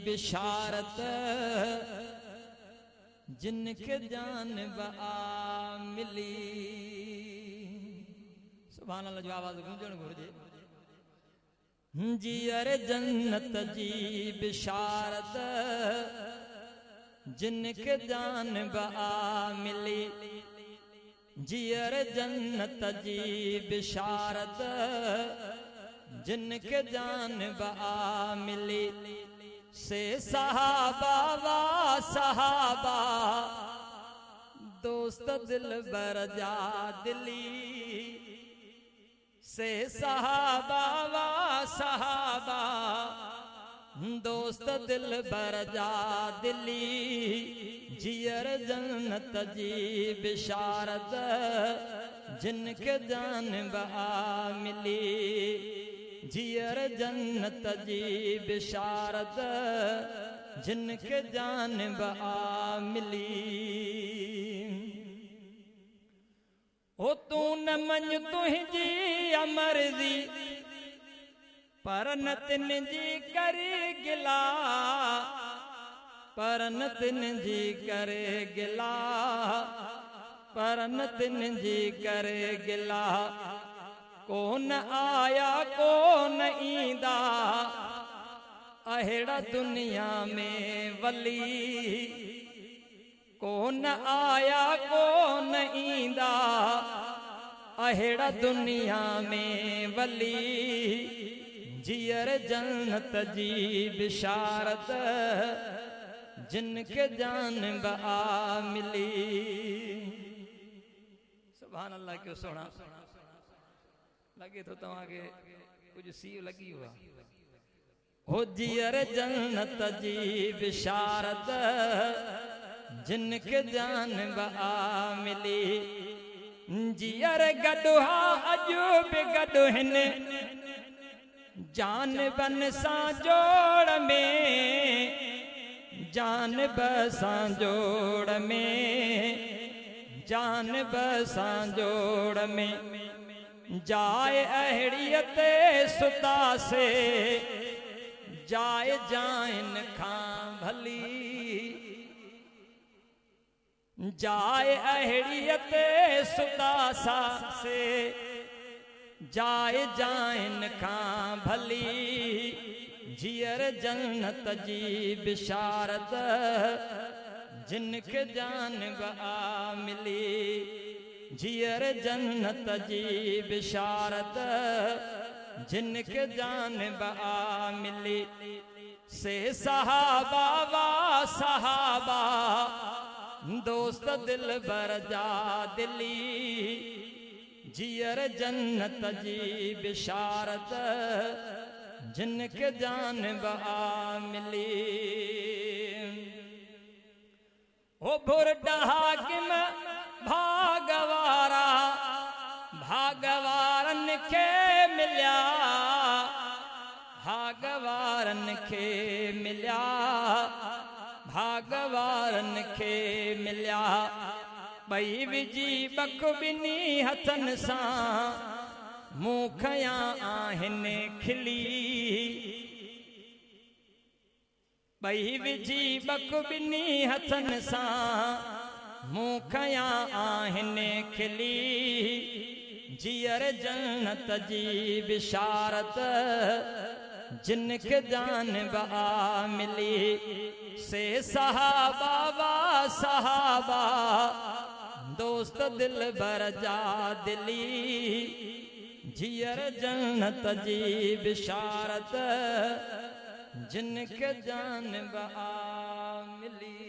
बिशारत जिनके जान बआ मिली। सुभान अल्लाह जो आवाज गूंजण घुर्जे। जियर जन्नत जी बिशारत जिनके जान बआ मिली। जियर जन्नत जी बिशारत जिनके जान बआ मिली। से सहाबा वा सहाबा दोस्त दिल बरजा दिली। से सहाबा वा सहाबा दोस्त दिल बरजा दिली। जियर जन्नत जी बिशारत जिनके जान बआ मिली। जियर जन्नत जी बिशारत जिनके जान बआ मिली। ओ तू न मन तुझी अमरजी पर न तिन जी करे गिला। पर न तिन जी करे गिला। पर न तिन जी करे गिला। कौन आया कौन ईंदा अहिड़ा दुनिया में वली। कौन आया कौन ईंदा अहिड़ा दुनिया में वली। जियर जन्नत जी बिशारत जिनके जान बआ मिली। सुभान अल्लाह क्यों सोना लगे तो तव्हांखे कुछ सीव लगी हुआ। हो जियर जन्नत जी बिशारत जिनके जान बआ मिली। जियर गडुहा अजो बि गडु हिन जान बन सां जोड़ में। जान बसां जोड़ में। जान बसां जोड़ में। जाए अहड़ियत सुता से जाए जाइन खां भली। जाए अहड़ियत सुता सा से जाए जाइन खां भली। जियर जन्नत जी बिशारत जिनके जान बआ मिली। जियर जन्नत जी बिशारत जिनके जान बआ मिली। से सहाबा वा सहाबा दोस्त दिल बरजा दिली। जियर जन्नत जी बिशारत जिनके जान बआ मिली। ओ बुरडा हाकिम भागवारा भागवारन के मिल्या। भागवारन के मिल्या। भागवारन के मिल्या। बई विजी बख बिनी हथन सां मूं खयां आहिनि खिली। बई विजी बख बिनी हथन सां मूं खयां आहिनि खिली। जियर जन्नत जी बिशारत जिनके जान बआ मिली। से सहाबा वा सहाबा दोस्त दिल बरजा दिली। जियर जन्नत जी बिशारत जिनके जान बआ मिली।